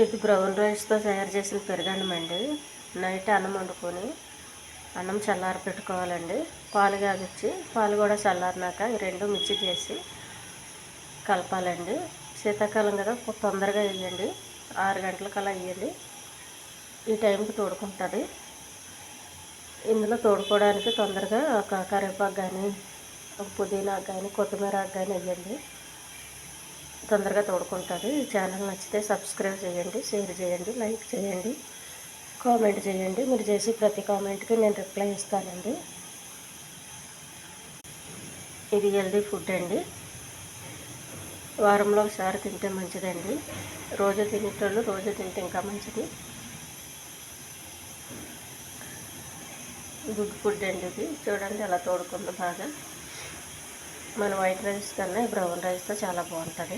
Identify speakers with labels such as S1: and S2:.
S1: ఇది బ్రౌన్ రైస్తో తయారు చేసిన పెరుగన్నం అండి. నైట్ అన్నం వండుకొని అన్నం చల్లారి పెట్టుకోవాలండి. పాలు కాగిచ్చి పాలు కూడా చల్లారినాక ఈ రెండు మిక్సీ చేసి కలపాలండి. శీతాకాలం కదా తొందరగా వేయండి, 6 గంటలకల్లా వేయండి. ఈ టైంకి తోడుకుంటుంది. ఇందులో తోడుకోవడానికి తొందరగా ఒక కరివేపాకు కానీ, ఒక పుదీనా కానీ, కొత్తిమీర కానీ వేయండి. తొందరగా తోడుకుంటుంది. ఈ ఛానల్ నచ్చితే సబ్స్క్రైబ్ చేయండి, షేర్ చేయండి, లైక్ చేయండి, కామెంట్ చేయండి. మీరు చేసి ప్రతి కామెంట్కి నేను రిప్లై ఇస్తానండి. ఇది హెల్దీ ఫుడ్ అండి. వారంలో ఒకసారి తింటే మంచిదండి. రోజు తినేటోళ్ళు రోజు తింటే ఇంకా మంచిది. గుడ్ ఫుడ్ అండి ఇది. చూడండి ఎలా తోడుకుందో బాగా. మన వైట్ రైస్ కన్నా బ్రౌన్ రైస్తో చాలా బాగుంటుంది.